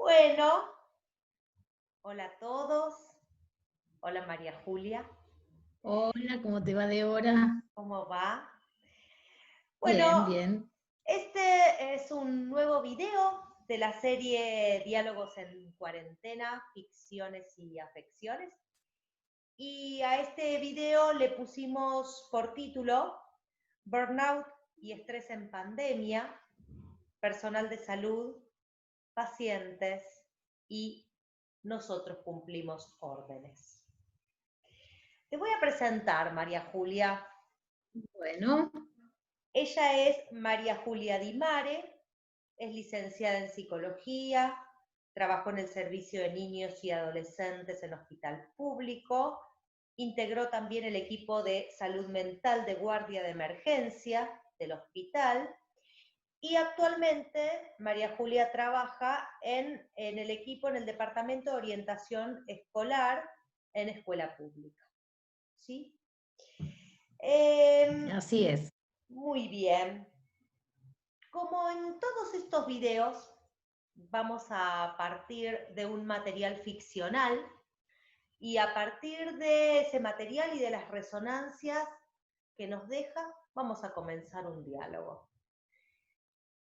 Bueno, hola a todos. Hola María Julia, Hola, ¿cómo te va de hora? ¿cómo va? Bien, Bueno, bien. este es un nuevo video de la serie Diálogos en Cuarentena, Ficciones y Afecciones. Y a este video le pusimos por título Burnout y estrés en pandemia, personal de salud, pacientes y nosotros cumplimos órdenes. Te voy a presentar, María Julia. Bueno, Ella es María Julia Di Mare, es licenciada en psicología, trabajó en el servicio de niños y adolescentes en hospital público, integró también el equipo de salud mental de guardia de emergencia del hospital y actualmente María Julia trabaja en el equipo, en el departamento de orientación escolar en escuela pública. ¿Sí? Eh, así es. Muy bien. Como en todos estos videos, vamos a partir de un material ficcional y a partir de ese material y de las resonancias que nos deja, vamos a comenzar un diálogo.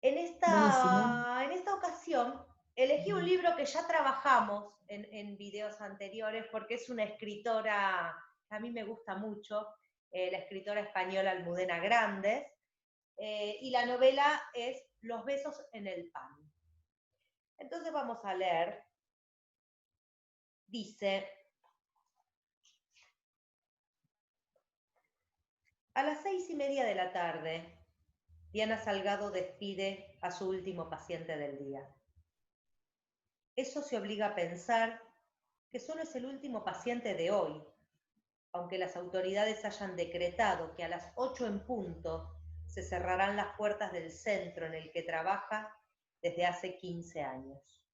En Buenísimo. esta ocasión, elegí un libro que ya trabajamos en videos anteriores porque es una escritora que a mí me gusta mucho, la escritora española Almudena Grandes, y la novela es Los besos en el pan. Entonces vamos a leer, dice, a las 6:30 de la tarde, Diana Salgado despide a su último paciente del día. Eso se obliga a pensar que solo es el último paciente de hoy, aunque las autoridades hayan decretado que a las 8 en punto se cerrarán las puertas del centro en el que trabaja desde hace 15 años.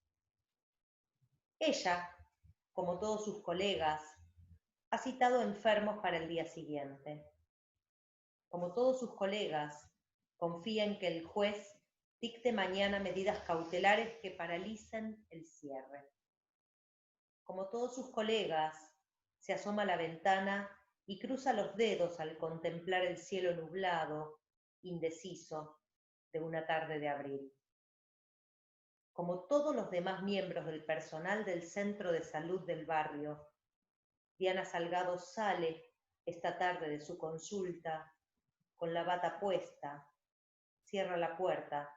Ella, como todos sus colegas, ha citado enfermos para el día siguiente. Como todos sus colegas, confía en que el juez dicte mañana medidas cautelares que paralicen el cierre. Como todos sus colegas, se asoma a la ventana y cruza los dedos al contemplar el cielo nublado, indeciso, de una tarde de abril. Como todos los demás miembros del personal del centro de salud del barrio, Diana Salgado sale esta tarde de su consulta con la bata puesta, cierra la puerta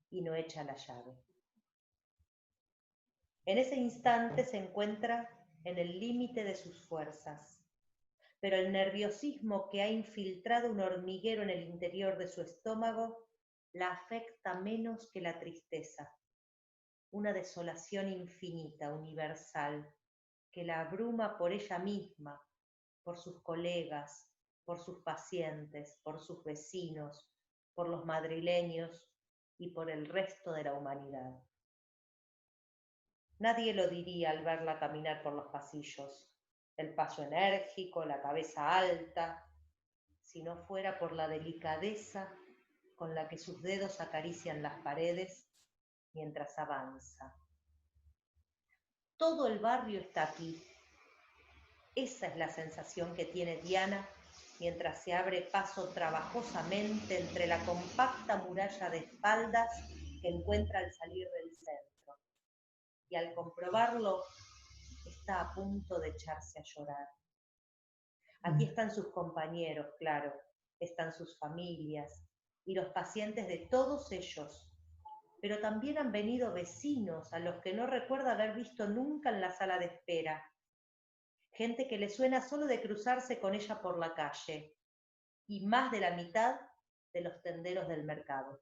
y no echa la llave. En ese instante se encuentra en el límite de sus fuerzas, pero el nerviosismo que ha infiltrado un hormiguero en el interior de su estómago la afecta menos que la tristeza, una desolación infinita, universal, que la abruma por ella misma, por sus colegas, por sus pacientes, por sus vecinos, por los madrileños y por el resto de la humanidad. Nadie lo diría al verla caminar por los pasillos, el paso enérgico, la cabeza alta, si no fuera por la delicadeza con la que sus dedos acarician las paredes mientras avanza. Todo el barrio está aquí. Esa es la sensación que tiene Diana mientras se abre paso trabajosamente entre la compacta muralla de espaldas que encuentra al salir del centro. Y al comprobarlo, está a punto de echarse a llorar. Aquí están sus compañeros, claro, están sus familias y los pacientes de todos ellos, pero también han venido vecinos a los que no recuerda haber visto nunca en la sala de espera, gente que le suena solo de cruzarse con ella por la calle, y más de la mitad de los tenderos del mercado.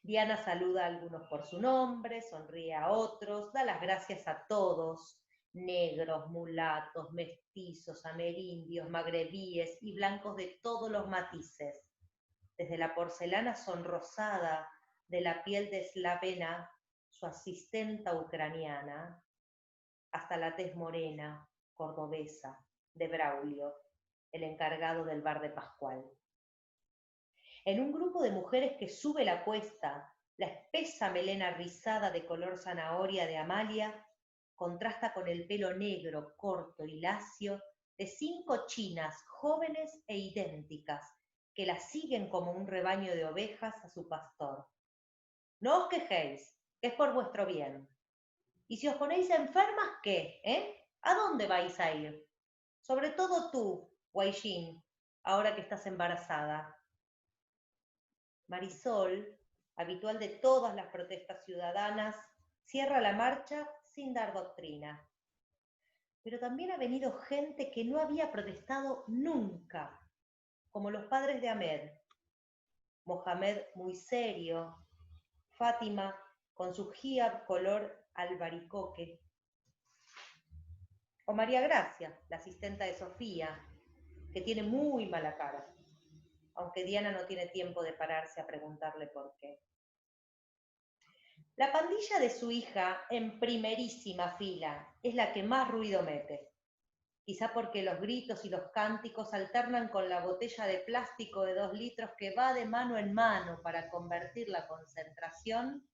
Diana saluda a algunos por su nombre, sonríe a otros, da las gracias a todos, negros, mulatos, mestizos, amerindios, magrebíes y blancos de todos los matices, desde la porcelana sonrosada de la piel de Slavena, su asistenta ucraniana, hasta la tez morena, cordobesa, de Braulio, el encargado del bar de Pascual. En un grupo de mujeres que sube la cuesta, La espesa melena rizada de color zanahoria de Amalia contrasta con el pelo negro, corto y lacio de 5 chinas jóvenes e idénticas que la siguen como un rebaño de ovejas a su pastor. No os quejéis, que es por vuestro bien. Y si os ponéis enfermas, ¿qué? ¿A dónde vais a ir? Sobre todo tú, Guaixín, ahora que estás embarazada. Marisol, habitual de todas las protestas ciudadanas, cierra la marcha sin dar doctrina. Pero también ha venido gente que no había protestado nunca, como los padres de Ahmed. Mohamed muy serio, Fátima con su hijab color albaricoque, o María Gracia, la asistenta de Sofía, que tiene muy mala cara, aunque Diana no tiene tiempo de pararse a preguntarle por qué. La pandilla de su hija, en primerísima fila, es la que más ruido mete. Quizá porque los gritos y los cánticos alternan con la botella de plástico de 2 litros que va de mano en mano para convertir la concentración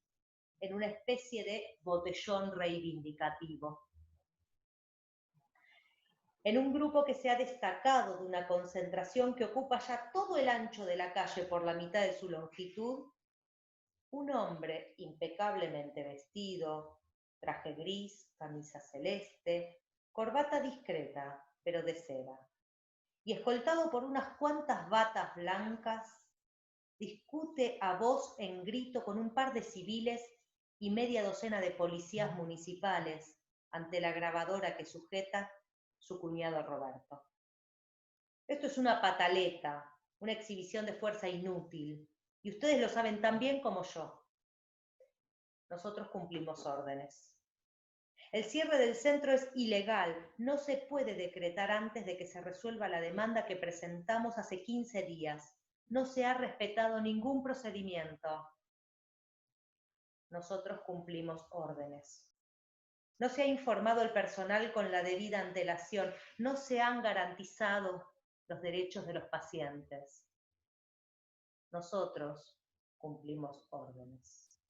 en una especie de botellón reivindicativo. En un grupo que se ha destacado de una concentración que ocupa ya todo el ancho de la calle por la mitad de su longitud, un hombre impecablemente vestido, traje gris, camisa celeste, corbata discreta, pero de seda, y escoltado por unas cuantas batas blancas, discute a voz en grito con un par de civiles y media docena de policías municipales ante la grabadora que sujeta su cuñado Roberto. Esto es una pataleta, una exhibición de fuerza inútil, y ustedes lo saben tan bien como yo. Nosotros cumplimos órdenes. El cierre del centro es ilegal, no se puede decretar antes de que se resuelva la demanda que presentamos hace 15 días. No se ha respetado ningún procedimiento. Nosotros cumplimos órdenes. No se ha informado al personal con la debida antelación, no se han garantizado los derechos de los pacientes. Nosotros cumplimos órdenes.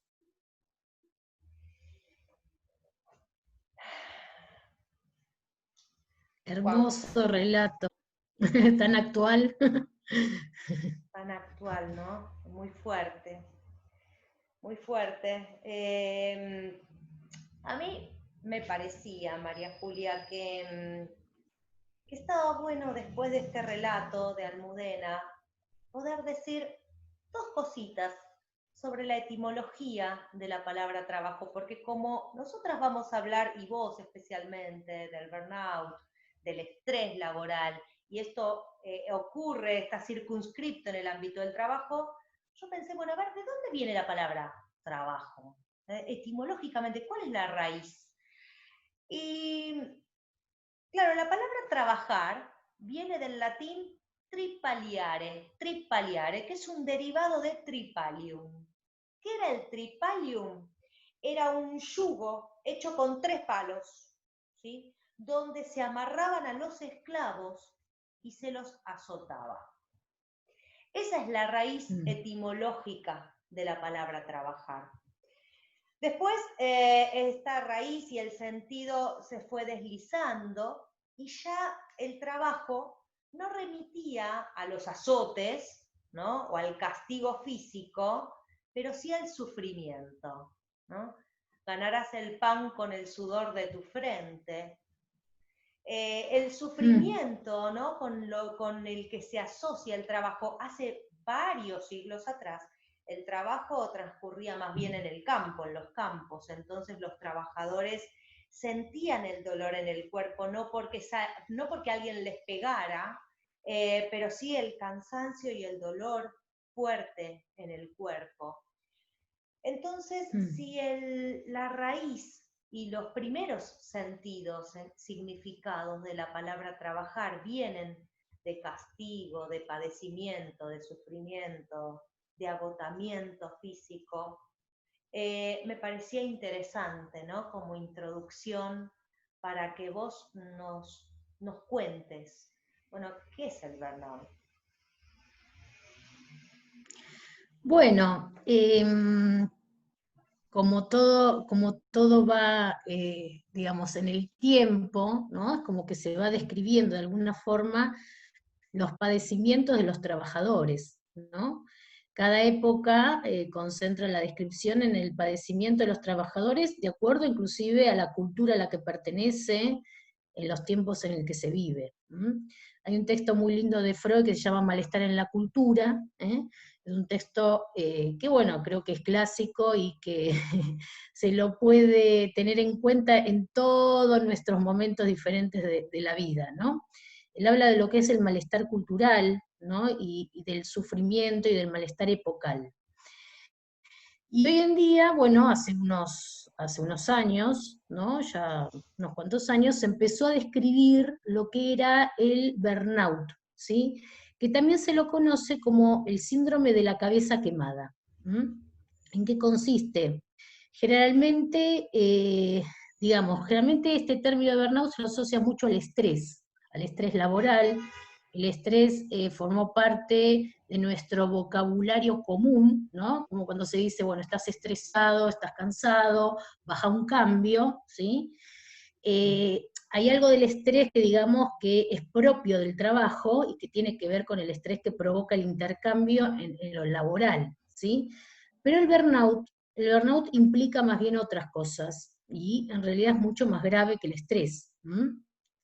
Hermoso relato, tan actual. Tan actual, ¿no? Muy fuerte, muy fuerte. A mí me parecía, María Julia, que estaba bueno después de este relato de Almudena poder decir 2 cositas sobre la etimología de la palabra trabajo, porque como nosotras vamos a hablar, y vos especialmente, del burnout, del estrés laboral, y esto ocurre, está circunscripto en el ámbito del trabajo, yo pensé, bueno, a ver, ¿de dónde viene la palabra trabajo? Etimológicamente, ¿cuál es la raíz? Y claro, la palabra trabajar viene del latín tripaliare, que es un derivado de tripalium. ¿Qué era el tripalium? Era un yugo hecho con 3 palos, ¿sí? Donde se amarraban a los esclavos y se los azotaba. Esa es la raíz etimológica de la palabra trabajar. Después esta raíz y el sentido se fue deslizando y ya el trabajo no remitía a los azotes, ¿no? O al castigo físico, pero sí al sufrimiento, ¿no? Ganarás el pan con el sudor de tu frente. El sufrimiento, ¿no? Con el que se asocia el trabajo hace varios siglos atrás, el trabajo transcurría más bien en el campo, en los campos, entonces los trabajadores sentían el dolor en el cuerpo, no porque alguien les pegara, pero sí el cansancio y el dolor fuerte en el cuerpo. Entonces, si la raíz y los primeros sentidos, significados de la palabra trabajar vienen de castigo, de padecimiento, de sufrimiento, de agotamiento físico, me parecía interesante, ¿no? Como introducción para que vos nos cuentes, bueno, ¿qué es el burnout? Bueno, como todo va, digamos, en el tiempo, ¿no? Es como que se va describiendo de alguna forma los padecimientos de los trabajadores, ¿no? Cada época concentra la descripción en el padecimiento de los trabajadores, de acuerdo inclusive a la cultura a la que pertenece, en los tiempos en el que se vive. Hay un texto muy lindo de Freud que se llama Malestar en la cultura, es un texto que, bueno, creo que es clásico y que se lo puede tener en cuenta en todos nuestros momentos diferentes de la vida, ¿no? Él habla de lo que es el malestar cultural, ¿no? Y del sufrimiento y del malestar epocal. Y hoy en día, bueno, hace unos años, ¿no? Ya unos cuantos años, se empezó a describir lo que era el burnout, ¿sí? Que también se lo conoce como el síndrome de la cabeza quemada. ¿En qué consiste? Generalmente, generalmente este término de burnout se lo asocia mucho al estrés laboral. El estrés formó parte de nuestro vocabulario común, ¿no? Como cuando se dice, bueno, estás estresado, estás cansado, baja un cambio, ¿sí? Hay algo del estrés que digamos que es propio del trabajo y que tiene que ver con el estrés que provoca el intercambio en lo laboral, ¿sí? Pero el burnout implica más bien otras cosas, y en realidad es mucho más grave que el estrés.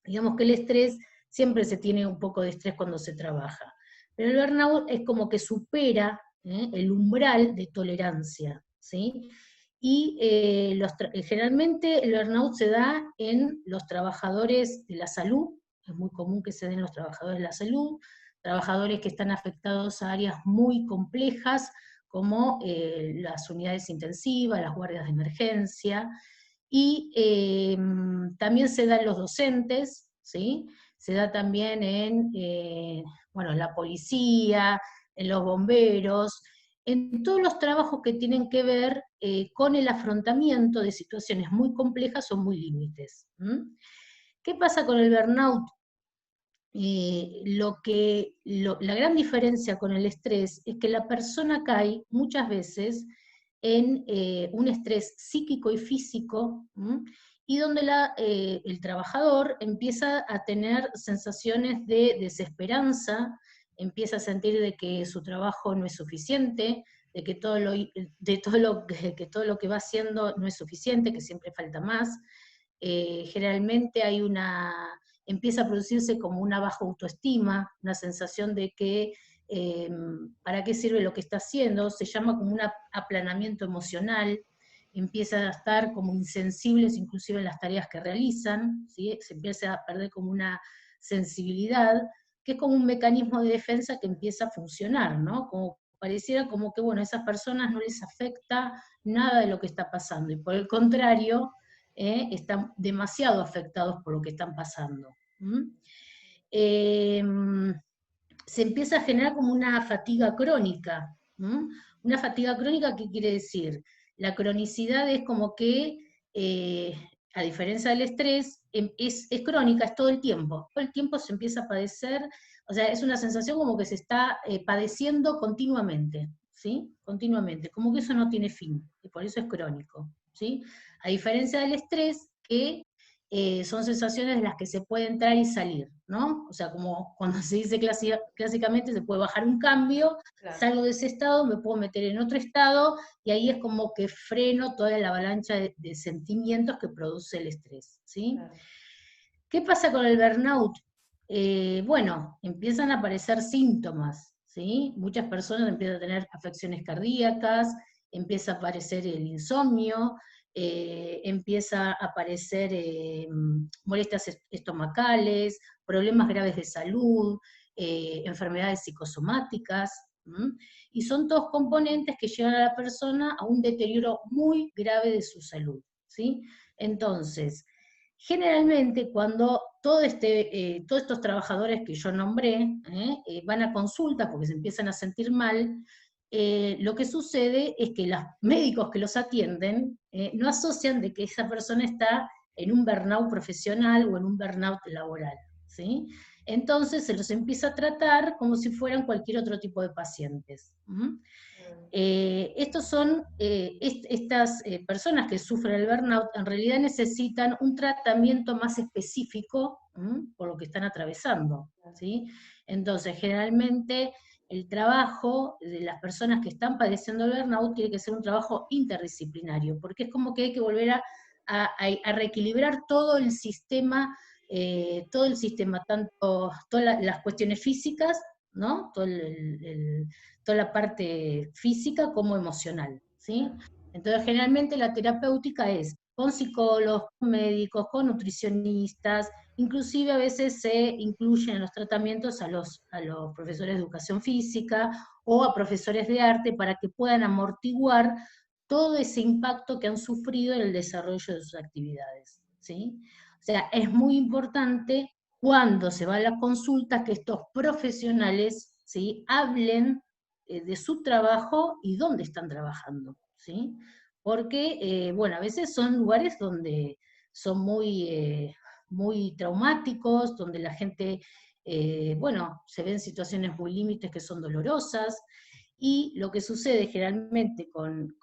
Digamos que el estrés, siempre se tiene un poco de estrés cuando se trabaja, pero el burnout es como que supera el umbral de tolerancia, ¿sí? Y generalmente el burnout se da en los trabajadores de la salud, es muy común que se den los trabajadores de la salud, trabajadores que están afectados a áreas muy complejas, como las unidades intensivas, las guardias de emergencia, y también se da en los docentes, ¿sí? Se da también en la policía, en los bomberos, en todos los trabajos que tienen que ver con el afrontamiento de situaciones muy complejas o muy límites. ¿Qué pasa con el burnout? La gran diferencia con el estrés es que la persona cae muchas veces en un estrés psíquico y físico, y donde el trabajador empieza a tener sensaciones de desesperanza, empieza a sentir de que su trabajo no es suficiente, de que todo lo que va haciendo no es suficiente, que siempre falta más. Generalmente empieza a producirse como una baja autoestima, una sensación de que ¿para qué sirve lo que está haciendo? Se llama como un aplanamiento emocional, empieza a estar como insensibles inclusive en las tareas que realizan, ¿sí? Se empieza a perder como una sensibilidad, que es como un mecanismo de defensa que empieza a funcionar, ¿no? Como pareciera como que, bueno, a esas personas no les afecta nada de lo que está pasando, y por el contrario, están demasiado afectados por lo que están pasando. Se empieza a generar como una fatiga crónica. Una fatiga crónica, ¿qué quiere decir? La cronicidad es como que, a diferencia del estrés, es crónica, es todo el tiempo se empieza a padecer, o sea, es una sensación como que se está padeciendo continuamente, ¿sí? Continuamente, como que eso no tiene fin, y por eso es crónico, ¿sí? A diferencia del estrés, que son sensaciones de las que se puede entrar y salir, ¿no? O sea, como cuando se dice clásicamente, se puede bajar un cambio, claro. Salgo de ese estado, me puedo meter en otro estado, y ahí es como que freno toda la avalancha de sentimientos que produce el estrés, ¿sí? Claro. ¿Qué pasa con el burnout? Bueno, empiezan a aparecer síntomas, ¿sí? Muchas personas empiezan a tener afecciones cardíacas, empieza a aparecer el insomnio, empieza a aparecer molestias estomacales, problemas graves de salud, enfermedades psicosomáticas, y son todos componentes que llevan a la persona a un deterioro muy grave de su salud, ¿sí? Entonces, generalmente cuando todos estos trabajadores que yo nombré van a consulta porque se empiezan a sentir mal, lo que sucede es que los médicos que los atienden no asocian de que esa persona está en un burnout profesional o en un burnout laboral, ¿sí? Entonces se los empieza a tratar como si fueran cualquier otro tipo de pacientes. Estos son, estas personas que sufren el burnout en realidad necesitan un tratamiento más específico por lo que están atravesando, ¿sí? Entonces, generalmente el trabajo de las personas que están padeciendo el burnout tiene que ser un trabajo interdisciplinario, porque es como que hay que volver a reequilibrar todo el sistema, tanto todas las cuestiones físicas, ¿no? Toda la parte física como emocional, ¿sí? Entonces, generalmente la terapéutica es con psicólogos, con médicos, con nutricionistas, inclusive a veces se incluyen en los tratamientos a los profesores de educación física o a profesores de arte para que puedan amortiguar todo ese impacto que han sufrido en el desarrollo de sus actividades, ¿sí? O sea, es muy importante cuando se va a la consulta que estos profesionales, ¿sí?, hablen de su trabajo y dónde están trabajando, ¿sí? Porque, bueno, a veces son lugares donde son muy traumáticos, donde la gente, bueno, se ven situaciones muy límites que son dolorosas, y lo que sucede generalmente con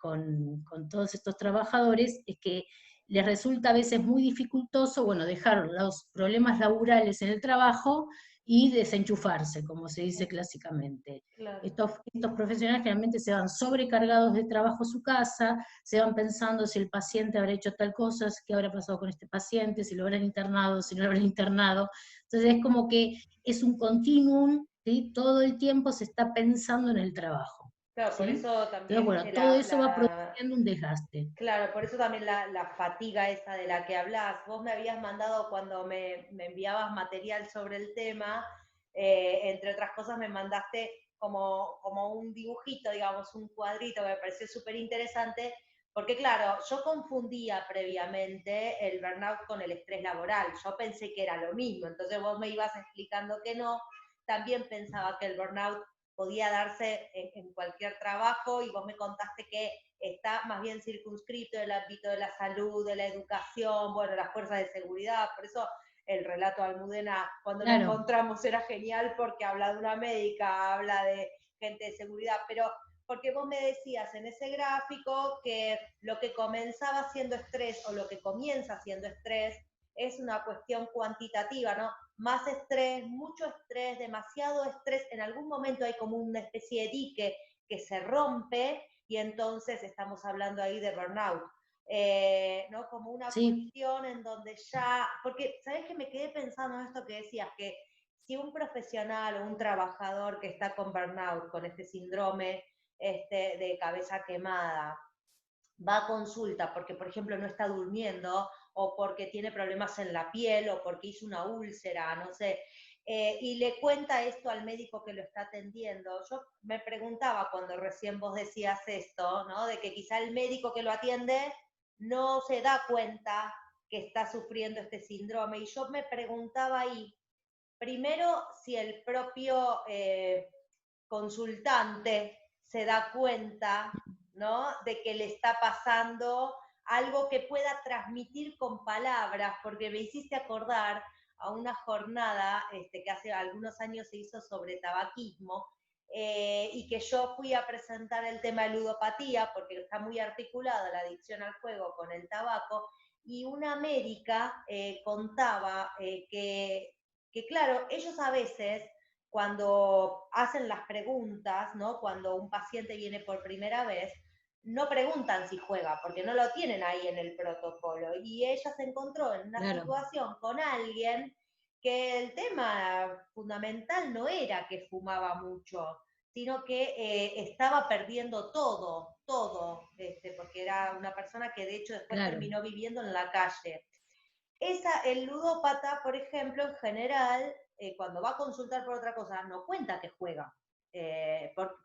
todos estos trabajadores es que les resulta a veces muy dificultoso, bueno, dejar los problemas laborales en el trabajo y desenchufarse, como se dice clásicamente. Claro. Estos profesionales generalmente se van sobrecargados de trabajo a su casa, se van pensando si el paciente habrá hecho tal cosa, qué habrá pasado con este paciente, si lo habrán internado, si no lo habrán internado. Entonces es como que es un continuum, ¿sí? Todo el tiempo se está pensando en el trabajo, Claro, por ¿sí? eso Entonces, también bueno, todo eso va produciendo un desgaste. claro, por eso también la fatiga esa de la que hablás. Vos me habías mandado cuando me enviabas material sobre el tema, entre otras cosas me mandaste como un dibujito, digamos, un cuadrito que me pareció súper interesante, porque claro, yo confundía previamente el burnout con el estrés laboral. Yo pensé que era lo mismo, entonces vos me ibas explicando que no. También pensaba que el burnout podía darse en cualquier trabajo y vos me contaste que está más bien circunscrito en el ámbito de la salud, de la educación, bueno, las fuerzas de seguridad, por eso el relato de Almudena, cuando la Claro. encontramos, era genial porque habla de una médica, habla de gente de seguridad, pero porque vos me decías en ese gráfico que lo que comenzaba siendo estrés o lo que comienza siendo estrés es una cuestión cuantitativa, ¿no? Más estrés, mucho estrés, demasiado estrés, en algún momento hay como una especie de dique que se rompe y entonces estamos hablando ahí de burnout. ¿No? Como una Sí. cuestión en donde ya, porque, ¿sabes qué? Me quedé pensando en esto que decías, que si un profesional o un trabajador que está con burnout, con este síndrome de cabeza quemada, va a consulta porque, por ejemplo, no está durmiendo o porque tiene problemas en la piel o porque hizo una úlcera, no sé, y le cuenta esto al médico que lo está atendiendo. Yo me preguntaba cuando recién vos decías esto, ¿no? De que quizá el médico que lo atiende no se da cuenta que está sufriendo este síndrome. Y yo me preguntaba ahí, primero, si el propio consultante se da cuenta, ¿no? De que le está pasando algo que pueda transmitir con palabras, porque me hiciste acordar a una jornada que hace algunos años se hizo sobre tabaquismo, y que yo fui a presentar el tema de ludopatía, porque está muy articulada la adicción al juego con el tabaco, y una médica contaba que, claro, ellos a veces cuando hacen las preguntas, ¿no? Cuando un paciente viene por primera vez, no preguntan si juega, porque no lo tienen ahí en el protocolo. Y ella se encontró en una Claro. situación con alguien que el tema fundamental no era que fumaba mucho, sino que estaba perdiendo todo, porque era una persona que de hecho después Claro. terminó viviendo en la calle. El ludópata, por ejemplo, en general, cuando va a consultar por otra cosa, no cuenta que juega.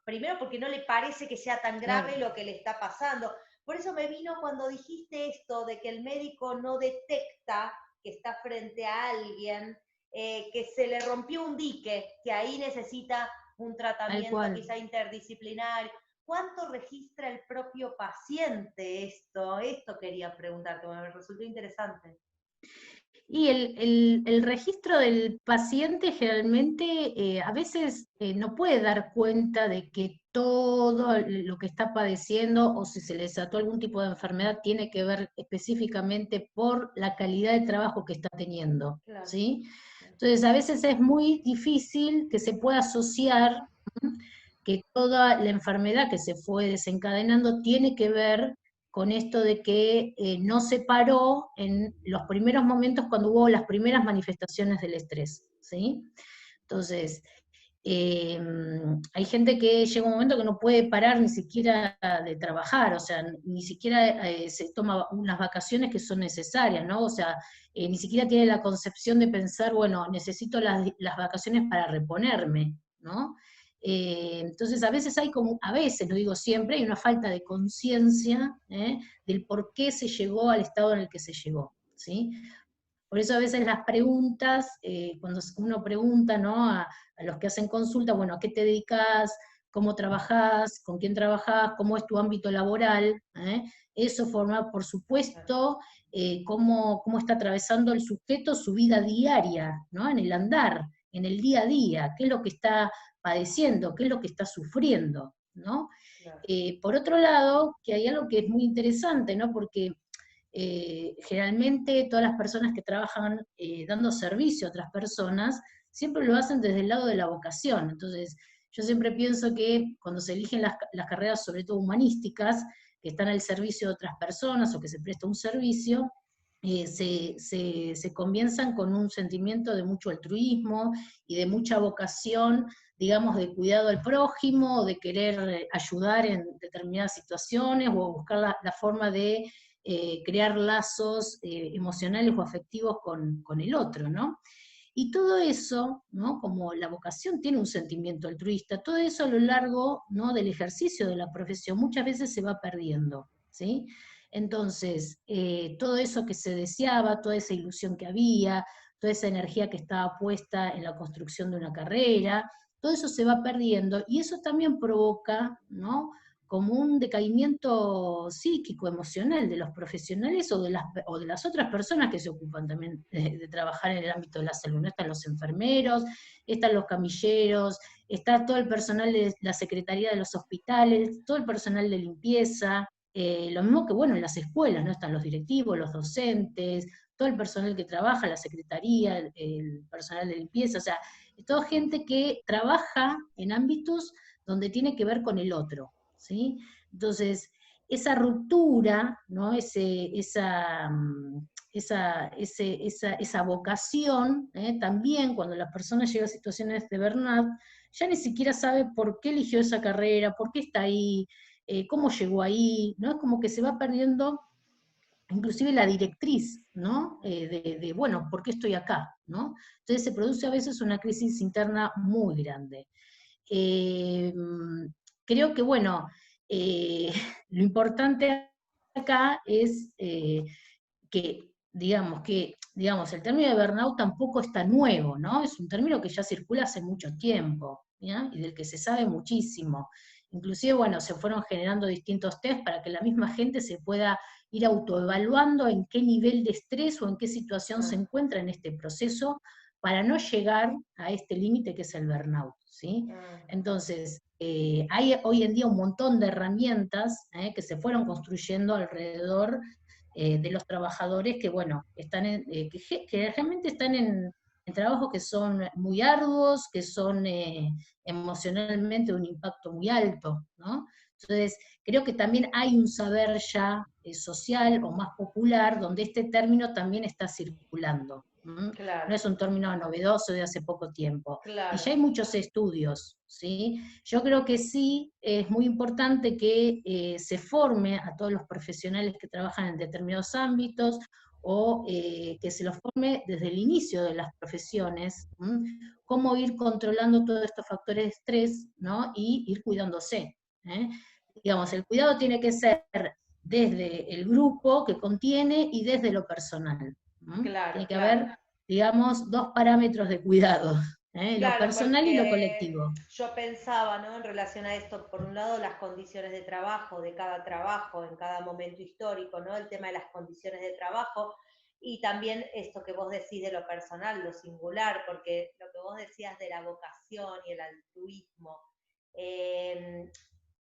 Primero porque no le parece que sea tan grave Claro. lo que le está pasando. Por eso me vino cuando dijiste esto de que el médico no detecta que está frente a alguien, que se le rompió un dique, que ahí necesita un Tal tratamiento cual. quizá interdisciplinario. ¿Cuánto registra el propio paciente esto? Esto quería preguntarte, me resultó interesante. Y el registro del paciente generalmente a veces no puede dar cuenta de que todo lo que está padeciendo o si se le desató algún tipo de enfermedad tiene que ver específicamente por la calidad de trabajo que está teniendo, Claro. ¿sí? Entonces a veces es muy difícil que se pueda asociar, ¿m? Que toda la enfermedad que se fue desencadenando tiene que ver con esto de que no se paró en los primeros momentos cuando hubo las primeras manifestaciones del estrés, ¿sí? Entonces, eh, hay gente que llega un momento que no puede parar ni siquiera de trabajar, o sea, ni siquiera se toma unas vacaciones que son necesarias, ¿no? O sea, ni siquiera tiene la concepción de pensar, bueno, necesito las vacaciones para reponerme, ¿no? Entonces, a veces hay como, a veces, no digo siempre, hay una falta de conciencia del por qué se llegó al estado en el que se llegó, ¿sí? Por eso a veces las preguntas, cuando uno pregunta, ¿no? A los que hacen consulta, bueno, ¿a qué te dedicas? ¿Cómo trabajás? ¿Con quién trabajás? ¿Cómo es tu ámbito laboral? Eso forma, por supuesto, cómo está atravesando el sujeto su vida diaria, ¿no? En el andar, en el día a día, qué es lo que está padeciendo, qué es lo que está sufriendo, ¿no? Claro. Por otro lado, que hay algo que es muy interesante, ¿no? Porque generalmente todas las personas que trabajan dando servicio a otras personas siempre lo hacen desde el lado de la vocación. Entonces, yo siempre pienso que cuando se eligen las carreras, sobre todo humanísticas, que están al servicio de otras personas o que se presta un servicio, se comienzan con un sentimiento de mucho altruismo y de mucha vocación, digamos, de cuidado al prójimo, o de querer ayudar en determinadas situaciones, o buscar la forma de crear lazos emocionales o afectivos con el otro, ¿no? Y todo eso, ¿no? Como la vocación tiene un sentimiento altruista, todo eso a lo largo, ¿no? Del ejercicio de la profesión muchas veces se va perdiendo, ¿sí? Entonces, todo eso que se deseaba, toda esa ilusión que había, toda esa energía que estaba puesta en la construcción de una carrera, todo eso se va perdiendo y eso también provoca, ¿no? Como un decaimiento psíquico, emocional de los profesionales o de las otras personas que se ocupan también de trabajar en el ámbito de la salud. ¿No? Están los enfermeros, están los camilleros, está todo el personal de la secretaría de los hospitales, todo el personal de limpieza, lo mismo que, bueno, en las escuelas, ¿no? Están los directivos, los docentes, todo el personal que trabaja, la secretaría, el personal de limpieza, o sea, es toda gente que trabaja en ámbitos donde tiene que ver con el otro, ¿sí? Entonces, esa ruptura, ¿no? Esa vocación, también cuando la persona llega a situaciones de burnout, ya ni siquiera sabe por qué eligió esa carrera, por qué está ahí, cómo llegó ahí, ¿no? Es como que se va perdiendo inclusive la directriz, ¿no? Bueno, ¿por qué estoy acá? ¿No? Entonces se produce a veces una crisis interna muy grande. Eh, Creo que, bueno, eh, lo importante acá es digamos, el término de burnout tampoco está nuevo, ¿no? Es un término que ya circula hace mucho tiempo, ¿ya? Y del que se sabe muchísimo. Inclusive, bueno, se fueron generando distintos test para que la misma gente se pueda ir autoevaluando en qué nivel de estrés o en qué situación se encuentra en este proceso para no llegar a este límite que es el burnout, ¿sí? Entonces, hay hoy en día un montón de herramientas que se fueron construyendo alrededor de los trabajadores que, bueno, que realmente están en trabajos que son muy arduos, que son emocionalmente de un impacto muy alto, ¿no? Entonces, creo que también hay un saber ya social o más popular donde este término también está circulando. Claro, No es un término novedoso de hace poco tiempo. Y claro. ya hay muchos estudios, ¿sí? Yo creo que sí es muy importante que se forme a todos los profesionales que trabajan en determinados ámbitos o que se los forme desde el inicio de las profesiones, cómo ir controlando todos estos factores de estrés, ¿no? Y ir cuidándose. ¿eh? Digamos, el cuidado tiene que ser desde el grupo que contiene y desde lo personal. Claro, Tiene que claro. haber, digamos, dos parámetros de cuidado, lo Claro, personal y lo porque colectivo. yo pensaba, ¿no? En relación a esto, por un lado, las condiciones de trabajo, de cada trabajo, en cada momento histórico, ¿no? El tema de las condiciones de trabajo, Y también esto que vos decís de lo personal, lo singular, porque lo que vos decías de la vocación y el altruismo, eh,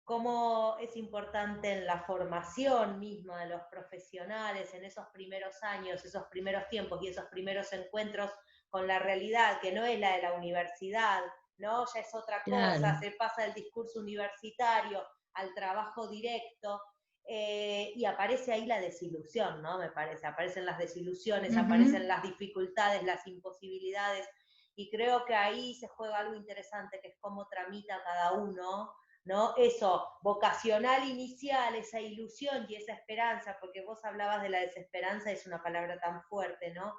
cómo es importante en la formación misma de los profesionales, en esos primeros años, esos primeros tiempos y esos primeros encuentros con la realidad, que no es la de la universidad, ¿no? Ya es otra cosa, Claro. se pasa del discurso universitario al trabajo directo, y aparece ahí la desilusión, ¿no? Me parece, aparecen las desilusiones, aparecen las dificultades, las imposibilidades, y creo que ahí se juega algo interesante, que es cómo tramita cada uno, ¿no? Eso, vocacional inicial, esa ilusión y esa esperanza, porque vos hablabas de la desesperanza, es una palabra tan fuerte, ¿no?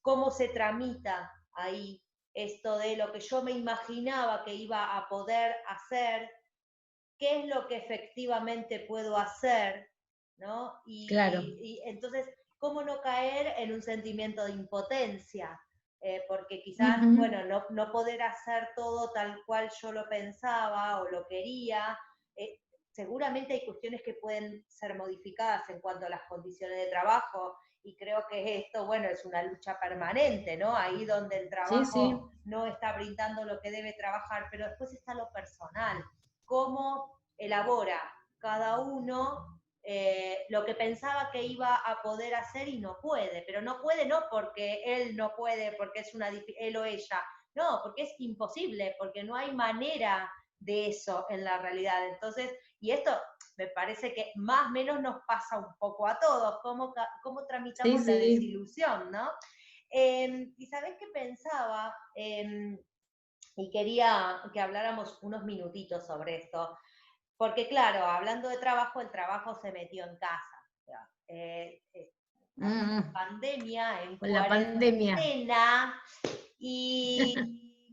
¿Cómo se tramita ahí esto de lo que yo me imaginaba que iba a poder hacer, qué es lo que efectivamente puedo hacer, ¿no? Claro. Y entonces, ¿cómo no caer en un sentimiento de impotencia? Porque quizás, bueno, no poder hacer todo tal cual yo lo pensaba o lo quería, eh, seguramente hay cuestiones que pueden ser modificadas en cuanto a las condiciones de trabajo, y creo que esto, bueno, es una lucha permanente, ¿no? Ahí donde el Sí, sí. trabajo no está brindando lo que debe trabajar, pero después está lo personal, cómo elabora cada uno lo que pensaba que iba a poder hacer y no puede, pero no puede no porque él no puede, porque es él o ella, no, porque es imposible, porque no hay manera de eso en la realidad. Entonces, y esto me parece que más o menos nos pasa un poco a todos, cómo Sí, tramitamos la sí. desilusión, ¿no? Y sabés qué pensaba, y quería que habláramos unos minutitos sobre esto, porque claro, hablando de trabajo, el trabajo se metió en casa. Estamos en Mm, pandemia, en con la pandemia. cuarentena, y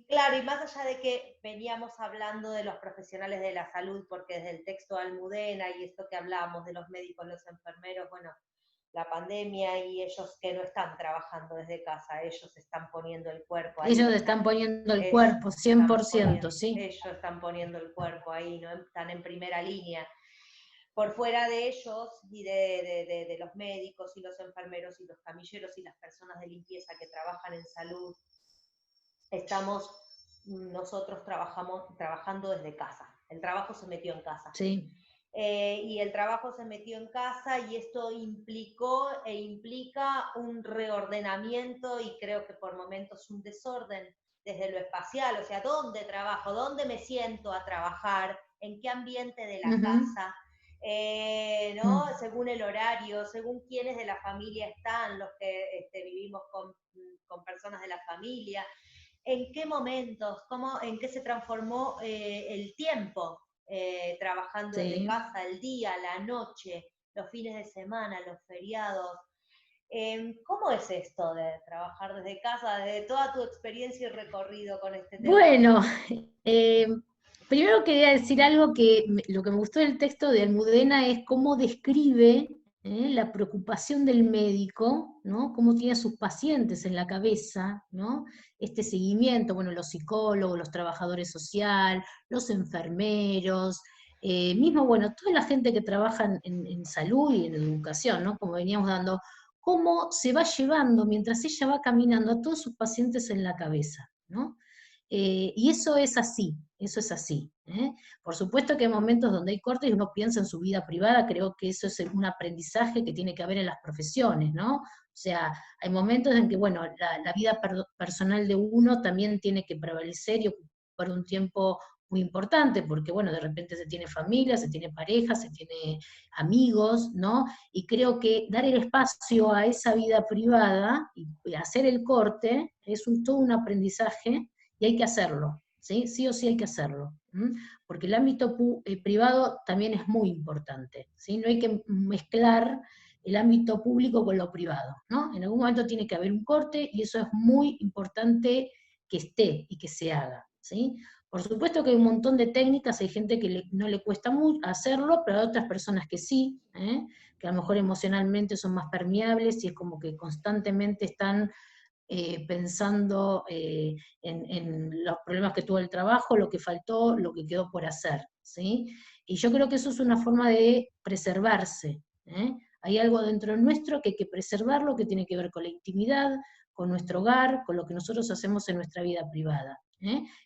claro, y más allá de que veníamos hablando de los profesionales de la salud, porque desde el texto de Almudena y esto que hablábamos de los médicos, los enfermeros, bueno, la pandemia y ellos que no están trabajando desde casa, ellos están poniendo el cuerpo ahí, Ellos están poniendo el es, cuerpo, 100%, sí. ellos están poniendo el cuerpo ahí, ¿no? Están en primera línea. Por fuera de ellos y de los médicos y los enfermeros y los camilleros y las personas de limpieza que trabajan en salud, estamos nosotros trabajando desde casa. El trabajo se metió en casa. Sí. Y el trabajo se metió en casa y esto implicó e implica un reordenamiento y creo que por momentos un desorden desde lo espacial, o sea, ¿dónde trabajo? ¿Dónde me siento a trabajar? ¿En qué ambiente de la casa? ¿No? Según el horario, según quiénes de la familia están, los que vivimos con personas de la familia, en qué momentos, en qué se transformó el tiempo, trabajando desde Sí. casa, el día, la noche, los fines de semana, los feriados. ¿Cómo es esto de trabajar desde casa, desde toda tu experiencia y recorrido con este tema? Bueno, eh, primero quería decir algo que lo que me gustó del texto de Almudena es cómo describe la preocupación del médico, ¿no? Cómo tiene a sus pacientes en la cabeza, ¿no? Este seguimiento, bueno, los psicólogos, los trabajadores sociales, los enfermeros, mismo, bueno, toda la gente que trabaja en salud y en educación, ¿no? Como veníamos dando, cómo se va llevando mientras ella va caminando a todos sus pacientes en la cabeza, ¿no? Y eso es así, eso es así. Por supuesto que hay momentos donde hay cortes y uno piensa en su vida privada, creo que eso es un aprendizaje que tiene que haber en las profesiones, ¿no? O sea, hay momentos en que, bueno, la vida personal de uno también tiene que prevalecer y ocupar un tiempo muy importante, porque, bueno, de repente se tiene familia, se tiene pareja, se tiene amigos, ¿no? Y creo que dar el espacio a esa vida privada y hacer el corte es todo un aprendizaje y hay que hacerlo, ¿sí? Sí o sí hay que hacerlo, porque el ámbito privado también es muy importante, ¿sí? No hay que mezclar el ámbito público con lo privado, ¿no? En algún momento tiene que haber un corte y eso es muy importante que esté y que se haga, ¿sí? Por supuesto que hay un montón de técnicas, hay gente que no le cuesta mucho hacerlo, pero hay otras personas que sí, que a lo mejor emocionalmente son más permeables y es como que constantemente están pensando en los problemas que tuvo el trabajo, lo que faltó, lo que quedó por hacer, ¿sí? Y yo creo que eso es una forma de preservarse, hay algo dentro nuestro que hay que preservarlo, que tiene que ver con la intimidad, con nuestro hogar, con lo que nosotros hacemos en nuestra vida privada.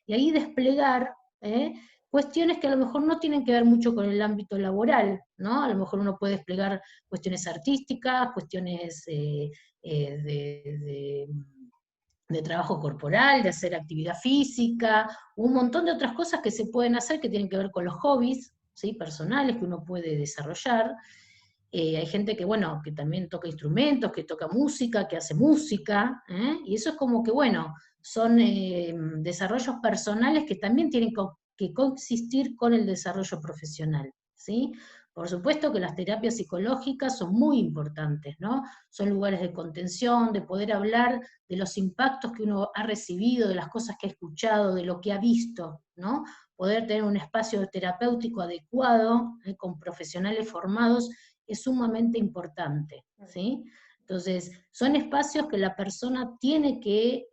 Y ahí desplegar cuestiones que a lo mejor no tienen que ver mucho con el ámbito laboral, ¿no? A lo mejor uno puede desplegar cuestiones artísticas, cuestiones de trabajo corporal, de hacer actividad física, un montón de otras cosas que se pueden hacer que tienen que ver con los hobbies, ¿sí? Personales que uno puede desarrollar. Hay gente que, bueno, que también toca instrumentos, que toca música, que hace música, y eso es como que, bueno, son desarrollos personales que también tienen que coexistir con el desarrollo profesional, ¿sí? Por supuesto que las terapias psicológicas son muy importantes, ¿no? Son lugares de contención, de poder hablar de los impactos que uno ha recibido, de las cosas que ha escuchado, de lo que ha visto, ¿no? Poder tener un espacio terapéutico adecuado, con profesionales formados, es sumamente importante, ¿sí? Entonces, son espacios que la persona tiene que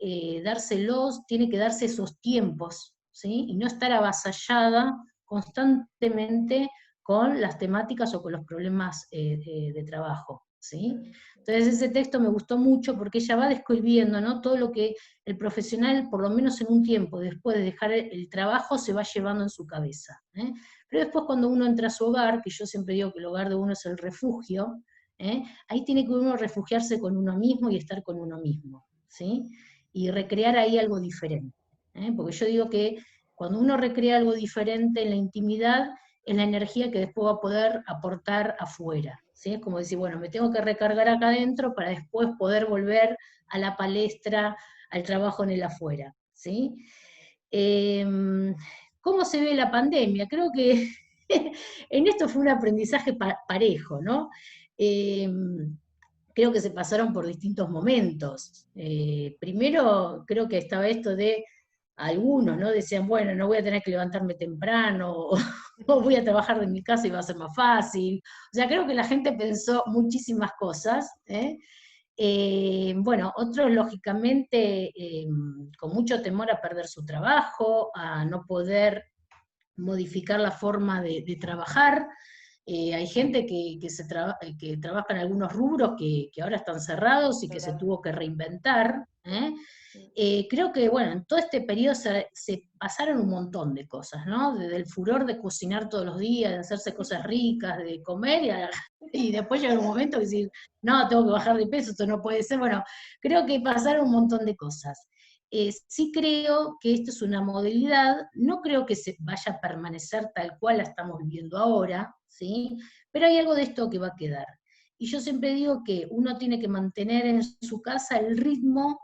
dárselos, tiene que darse esos tiempos, ¿sí? Y no estar avasallada constantemente con las temáticas o con los problemas de trabajo, ¿sí? Entonces ese texto me gustó mucho porque ella va describiendo, ¿no? Todo lo que el profesional, por lo menos en un tiempo, después de dejar el trabajo, se va llevando en su cabeza. Pero después cuando uno entra a su hogar, que yo siempre digo que el hogar de uno es el refugio, ahí tiene que uno refugiarse con uno mismo y estar con uno mismo, ¿sí? Y recrear ahí algo diferente. Porque yo digo que cuando uno recrea algo diferente en la intimidad, es la energía que después va a poder aportar afuera, ¿sí? Es como decir, bueno, me tengo que recargar acá adentro para después poder volver a la palestra, al trabajo en el afuera, ¿sí? ¿Cómo se ve la pandemia? Creo que en esto fue un aprendizaje parejo, ¿no? Creo que se pasaron por distintos momentos. Primero, creo que estaba esto de algunos, ¿no? Decían, bueno, no voy a tener que levantarme temprano, o voy a trabajar de mi casa y va a ser más fácil. O sea, creo que la gente pensó muchísimas cosas, bueno, otros lógicamente con mucho temor a perder su trabajo, a no poder modificar la forma de trabajar. Hay gente que trabaja en algunos rubros que ahora están cerrados y que se tuvo que reinventar. Creo que, bueno, en todo este periodo se pasaron un montón de cosas, ¿no? Desde el furor de cocinar todos los días, de hacerse cosas ricas, de comer, y después llega un momento que decir, no, tengo que bajar de peso, esto no puede ser. Bueno, creo que pasaron un montón de cosas. Sí creo que esto es una modalidad, no creo que se vaya a permanecer tal cual la estamos viviendo ahora, ¿sí? Pero hay algo de esto que va a quedar. Y yo siempre digo que uno tiene que mantener en su casa el ritmo,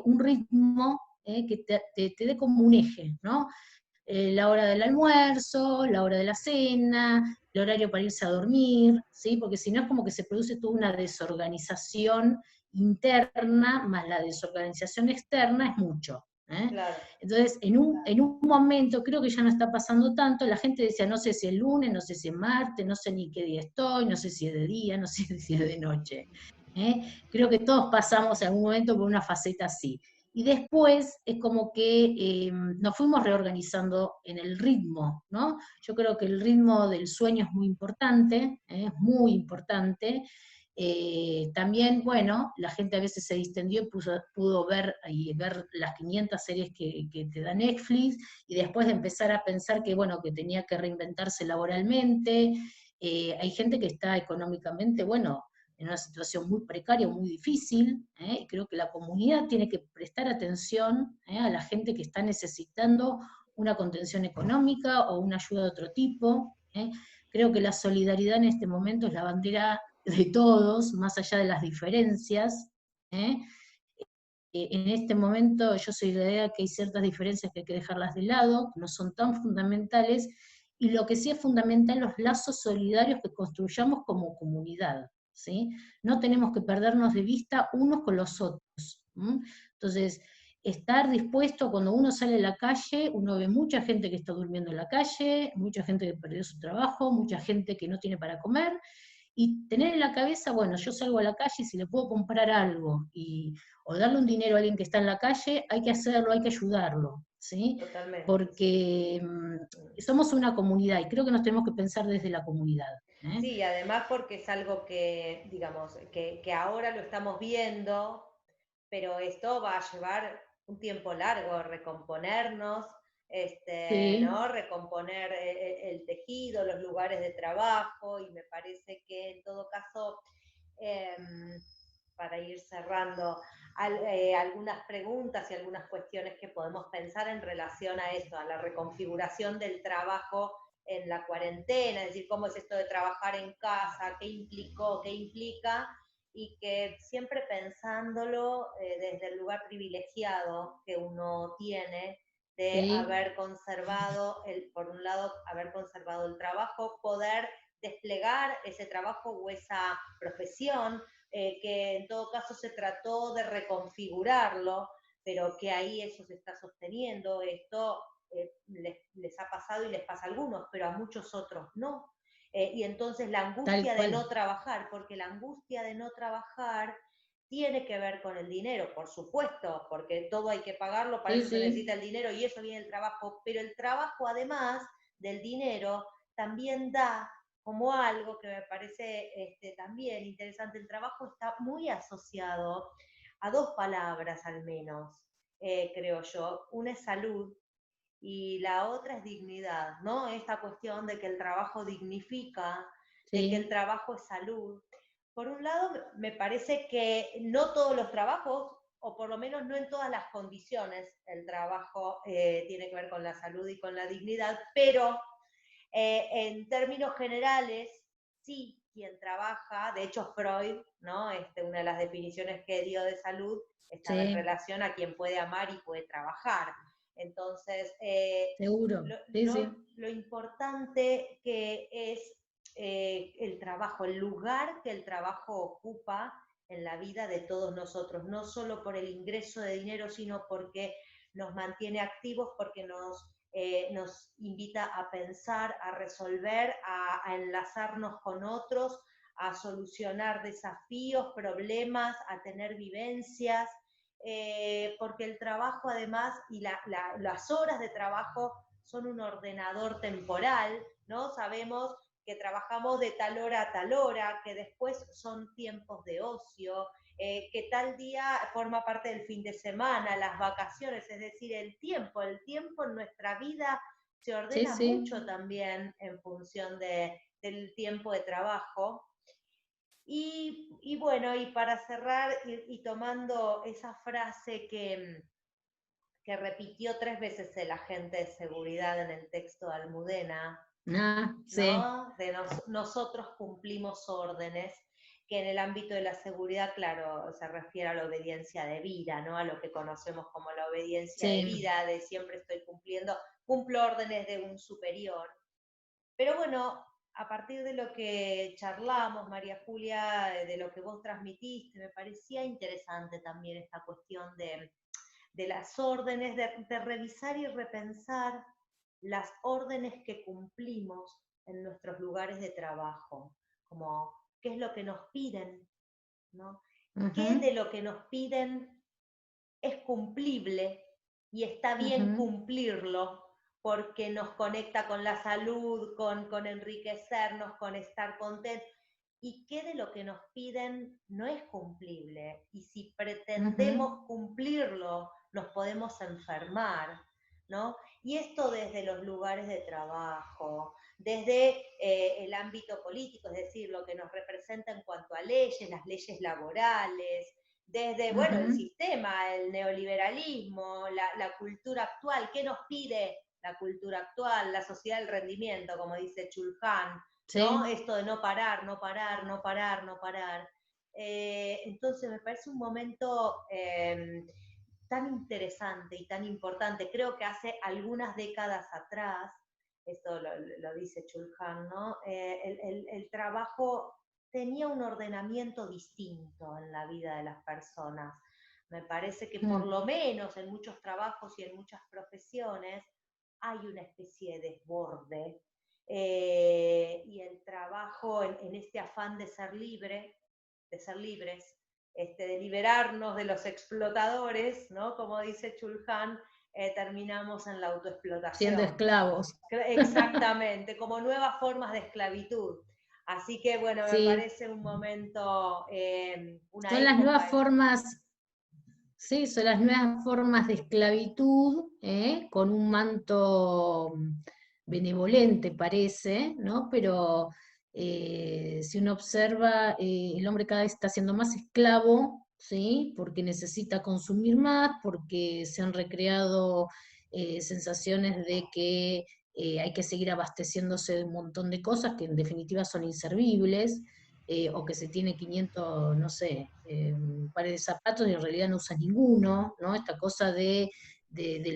un ritmo que te dé como un eje, ¿no? La hora del almuerzo, la hora de la cena, el horario para irse a dormir, ¿sí? Porque si no es como que se produce toda una desorganización interna, más la desorganización externa es mucho. Claro. Entonces, en un momento, creo que ya no está pasando tanto, la gente decía, no sé si es lunes, no sé si es martes, no sé ni qué día estoy, no sé si es de día, no sé si es de noche. Creo que todos pasamos en algún momento por una faceta así. Y después es como que nos fuimos reorganizando en el ritmo, ¿no? Yo creo que el ritmo del sueño es muy importante, es muy importante. También, bueno, la gente a veces se distendió y pudo ver las 500 series que te da Netflix, y después de empezar a pensar que, bueno, que tenía que reinventarse laboralmente. Hay gente que está económicamente, bueno, en una situación muy precaria, muy difícil. Creo que la comunidad tiene que prestar atención a la gente que está necesitando una contención económica o una ayuda de otro tipo. Creo que la solidaridad en este momento es la bandera de todos, más allá de las diferencias. En este momento yo soy de la idea que hay ciertas diferencias que hay que dejarlas de lado, que no son tan fundamentales, y lo que sí es fundamental, los lazos solidarios que construyamos como comunidad, ¿sí? No tenemos que perdernos de vista unos con los otros. Entonces, estar dispuesto, cuando uno sale a la calle, uno ve mucha gente que está durmiendo en la calle, mucha gente que perdió su trabajo, mucha gente que no tiene para comer, y tener en la cabeza, bueno, yo salgo a la calle y si le puedo comprar algo, o darle un dinero a alguien que está en la calle, hay que hacerlo, hay que ayudarlo, ¿sí? Totalmente. Porque somos una comunidad y creo que nos tenemos que pensar desde la comunidad. Sí, además porque es algo que, digamos, que ahora lo estamos viendo, pero esto va a llevar un tiempo largo, recomponernos, Sí, ¿no? Recomponer el tejido, los lugares de trabajo, y me parece que en todo caso, em, para ir cerrando, algunas preguntas y algunas cuestiones que podemos pensar en relación a esto, a la reconfiguración del trabajo en la cuarentena, es decir, cómo es esto de trabajar en casa, qué implicó, qué implica, y que siempre pensándolo desde el lugar privilegiado que uno tiene de sí, haber conservado, por un lado, haber conservado el trabajo, poder desplegar ese trabajo o esa profesión, que en todo caso se trató de reconfigurarlo, pero que ahí eso se está sosteniendo. Esto les ha pasado y les pasa a algunos, pero a muchos otros no. Y entonces la tal angustia de cual. no trabajar, porque la angustia de no trabajar tiene que ver con el dinero, por supuesto, porque todo hay que pagarlo, para Sí, eso se sí, necesita el dinero y eso viene el trabajo, pero el trabajo además del dinero también da como algo que me parece también interesante. El trabajo está muy asociado a dos palabras al menos, creo yo. Una es salud y la otra es dignidad, ¿no? Esta cuestión de que el trabajo dignifica, de que el sí, trabajo es salud. Por un lado, me parece que no todos los trabajos, o por lo menos no en todas las condiciones, el trabajo tiene que ver con la salud y con la dignidad, pero en términos generales, sí, quien trabaja, de hecho Freud, ¿no? Una de las definiciones que dio de salud estaba en sí, relación a quien puede amar y puede trabajar. Entonces, seguro. Sí, sí. lo importante que es el trabajo, el lugar que el trabajo ocupa en la vida de todos nosotros, no solo por el ingreso de dinero, sino porque nos mantiene activos, porque nos invita a pensar, a resolver, a enlazarnos con otros, a solucionar desafíos, problemas, a tener vivencias, porque el trabajo además y las horas de trabajo son un ordenador temporal, ¿no? Sabemos que trabajamos de tal hora a tal hora, que después son tiempos de ocio, que tal día forma parte del fin de semana, las vacaciones, es decir, el tiempo en nuestra vida se Sí, ordena sí. mucho también en función del tiempo de trabajo. Y bueno, y para cerrar, y tomando esa frase que repitió 3 veces el agente de seguridad en el texto de Almudena, Ah, sí, ¿no? Nosotros cumplimos órdenes, que en el ámbito de la seguridad, claro, se refiere a la obediencia de vida, ¿no? A lo que conocemos como la obediencia de sí. vida, de siempre estoy cumpliendo, cumplo órdenes de un superior. Pero bueno, a partir de lo que charlamos, María Julia, de lo que vos transmitiste, me parecía interesante también esta cuestión de las órdenes, de revisar y repensar las órdenes que cumplimos en nuestros lugares de trabajo, como qué es lo que nos piden, ¿no? ¿Qué Ujú, de lo que nos piden es cumplible y está bien ujú, cumplirlo porque nos conecta con la salud, con enriquecernos, con estar contentos? ¿Y qué de lo que nos piden no es cumplible? Y si ujú. pretendemos cumplirlo, nos podemos enfermar, ¿no? Y esto desde los lugares de trabajo, desde el ámbito político, es decir, lo que nos representa en cuanto a leyes, las leyes laborales, desde, bueno, el Ujú, sistema, el neoliberalismo, la cultura actual. ¿Qué nos pide la cultura actual, la sociedad del rendimiento, como dice Chulhan, ¿no? sí, Esto de no parar, no parar, no parar, no parar. Entonces me parece un momento tan interesante y tan importante. Creo que hace algunas décadas atrás, esto lo dice Chulhan, ¿no? El trabajo tenía un ordenamiento distinto en la vida de las personas. Me parece que por mm, lo menos en muchos trabajos y en muchas profesiones hay una especie de desborde, y el trabajo en este afán de ser libre, de ser libres, de liberarnos de los explotadores, ¿no? Como dice Chulhan, terminamos en la siendo autoexplotación. esclavos. Exactamente, como nuevas formas de esclavitud. Así que bueno, me Sí, parece un momento, una son las nuevas época. formas, sí, son las nuevas formas de esclavitud, con un manto benevolente parece, ¿no? Pero si uno observa, el hombre cada vez está siendo más esclavo, ¿sí? Porque necesita consumir más, porque se han recreado sensaciones de que hay que seguir abasteciéndose de un montón de cosas que en definitiva son inservibles, o que se tiene 500, no sé, pares de zapatos y en realidad no usas ninguno, ¿no? Esta cosa del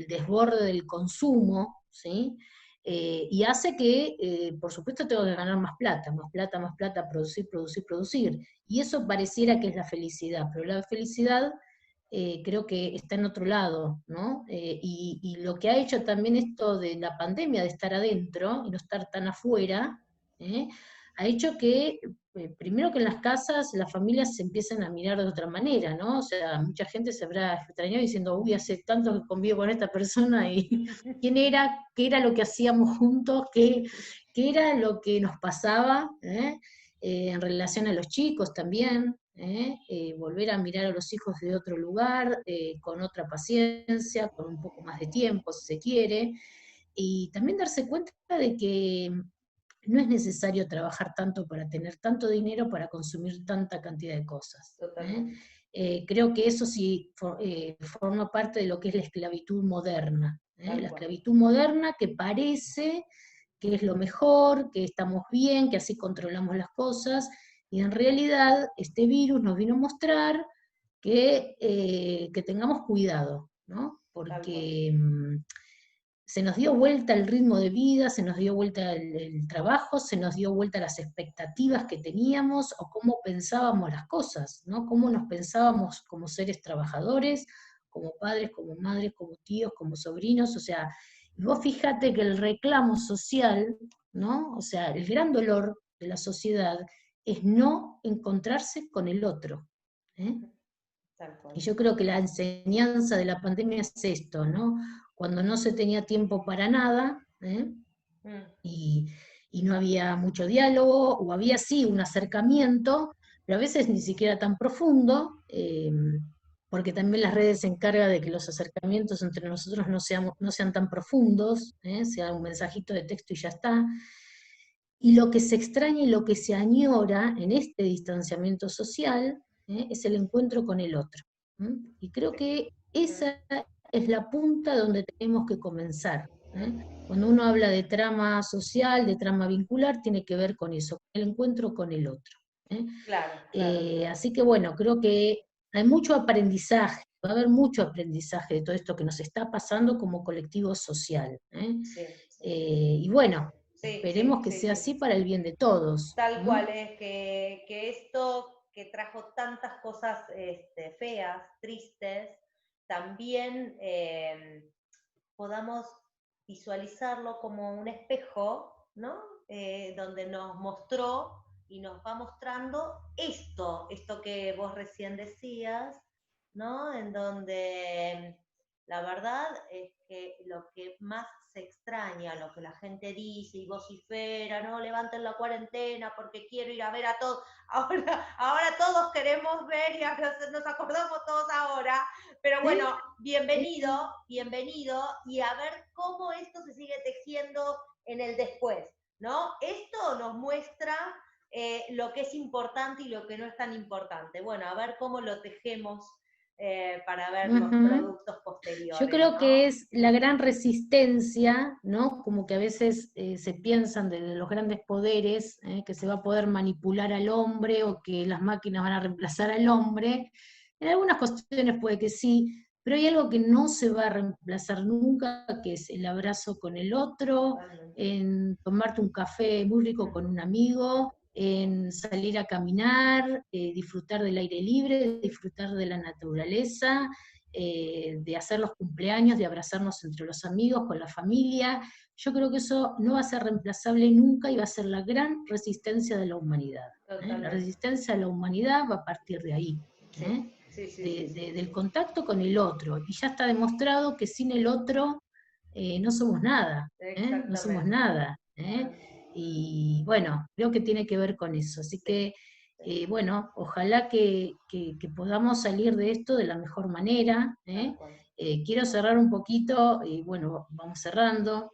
desborde del consumo, ¿sí? Y hace que, por supuesto, tengo que ganar más plata, más plata, más plata, producir, producir, producir. Y eso pareciera que es la felicidad, pero la felicidad creo que está en otro lado, ¿no? Y lo que ha hecho también esto de la pandemia, de estar adentro y no estar tan afuera, ¿eh? Ha hecho que, primero que en las casas las familias se empiecen a mirar de otra manera, ¿no? O sea, mucha gente se habrá extrañado diciendo, uy, hace tanto que convivo con esta persona y quién era, qué era lo que hacíamos juntos, qué era lo que nos pasaba, ¿eh? En relación a los chicos también, volver a mirar a los hijos de otro lugar, con otra paciencia, con un poco más de tiempo, si se quiere, y también darse cuenta de que no es necesario trabajar tanto para tener tanto dinero para consumir tanta cantidad de cosas. Totalmente. Creo que eso sí forma parte de lo que es la esclavitud moderna. Tal La cual. esclavitud moderna que parece que es lo mejor, que estamos bien, que así controlamos las cosas, y en realidad este virus nos vino a mostrar que tengamos cuidado, ¿no? Tal cual. Porque se nos dio vuelta el ritmo de vida, se nos dio vuelta el trabajo, se nos dio vuelta las expectativas que teníamos o cómo pensábamos las cosas, ¿no? Cómo nos pensábamos como seres trabajadores, como padres, como madres, como tíos, como sobrinos, o sea, vos fíjate que el reclamo social, ¿no? O sea, el gran dolor de la sociedad es no encontrarse con el otro, ¿eh? Tal cual. Y yo creo que la enseñanza de la pandemia es esto, ¿no? Cuando no se tenía tiempo para nada, Mm. y, y no había mucho diálogo, o había sí un acercamiento, pero a veces ni siquiera tan profundo, porque también las redes se encargan de que los acercamientos entre nosotros no sean tan profundos, sea un mensajito de texto y ya está. Y lo que se extraña y lo que se añora en este distanciamiento social, es el encuentro con el otro. Y creo Sí. que Mm. esa es la punta donde tenemos que comenzar. Cuando uno habla de trama social, de trama vincular, tiene que ver con eso, el encuentro con el otro. ¿eh? Claro, claro. Así que bueno, creo que hay mucho aprendizaje, va a haber mucho aprendizaje de todo esto que nos está pasando como colectivo social. Sí, sí. Y bueno, Sí, esperemos sí, que sí, sea sí. así para el bien de todos. Tal cual es que esto que trajo tantas cosas feas, tristes, también podamos visualizarlo como un espejo, ¿no? Donde nos mostró y nos va mostrando esto que vos recién decías, ¿no? En donde la verdad es que lo que más se extraña, lo que la gente dice y vocifera, no levanten la cuarentena porque quiero ir a ver a todos, ahora todos queremos ver y nos acordamos todos ahora, pero ¿Sí? bueno, bienvenido, bienvenido, y a ver cómo esto se sigue tejiendo en el después, ¿no? Esto nos muestra lo que es importante y lo que no es tan importante. Bueno, a ver cómo lo tejemos para ver los Ujú. productos Yo posteriores, creo ¿no? que es la gran resistencia, ¿no? Como que a veces se piensan de los grandes poderes, que se va a poder manipular al hombre o que las máquinas van a reemplazar al hombre. En algunas cuestiones puede que sí, pero hay algo que no se va a reemplazar nunca, que es el abrazo con el otro, Totalmente. en tomarte un café muy rico con un amigo, en salir a caminar, disfrutar del aire libre, disfrutar de la naturaleza, de hacer los cumpleaños, de abrazarnos entre los amigos, con la familia. Yo creo que eso no va a ser reemplazable nunca y va a ser la gran resistencia de la humanidad. La Totalmente. resistencia de la humanidad va a partir de ahí, Sí, sí, sí, sí, sí, del sí. contacto con el otro. Y ya está demostrado que sin el otro no somos nada, no somos Exactamente. nada. Bueno, Y bueno, creo que tiene que ver con eso. Así que, bueno, ojalá que podamos salir de esto de la mejor manera. Quiero cerrar un poquito, y bueno, vamos cerrando.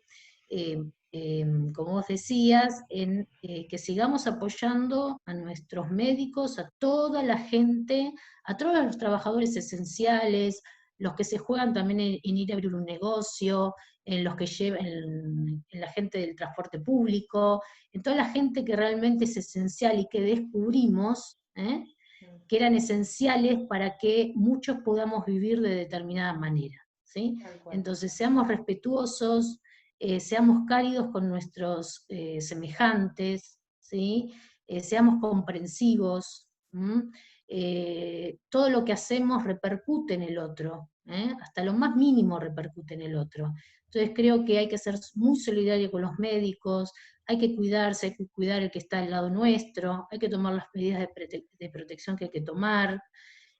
Como vos decías, en que sigamos apoyando a nuestros médicos, a toda la gente, a todos los trabajadores esenciales, los que se juegan también en ir a abrir un negocio, en los que llevan, en la gente del transporte público, en toda la gente que realmente es esencial y que descubrimos que eran esenciales para que muchos podamos vivir de determinada manera. ¿Sí? Entonces, seamos respetuosos, seamos cálidos con nuestros semejantes, ¿sí? Seamos comprensivos. Todo lo que hacemos repercute en el otro, hasta lo más mínimo repercute en el otro. Entonces creo que hay que ser muy solidario con los médicos, hay que cuidarse, hay que cuidar el que está al lado nuestro, hay que tomar las medidas de protección que hay que tomar,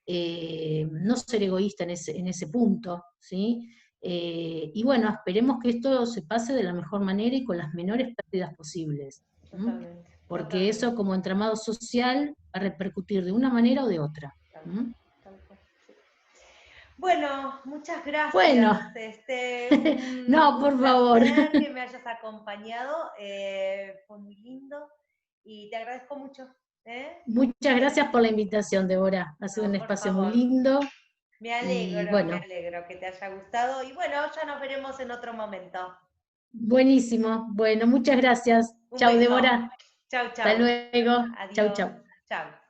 no ser egoísta en ese punto, ¿sí? Y bueno, esperemos que esto se pase de la mejor manera y con las menores pérdidas posibles. Totalmente. Porque Totalmente. eso como entramado social va a repercutir de una manera o de otra. Bueno, muchas gracias. Bueno, no, por favor. Que me hayas acompañado, fue muy lindo y te agradezco mucho. Muchas gracias por la invitación, Débora. Ha sido un espacio muy lindo. Me alegro que te haya gustado y bueno, ya nos veremos en otro momento. Buenísimo. Bueno, muchas gracias. Chau, Débora. Chau, chau. Hasta luego. Adiós. Chau, chau. Chau.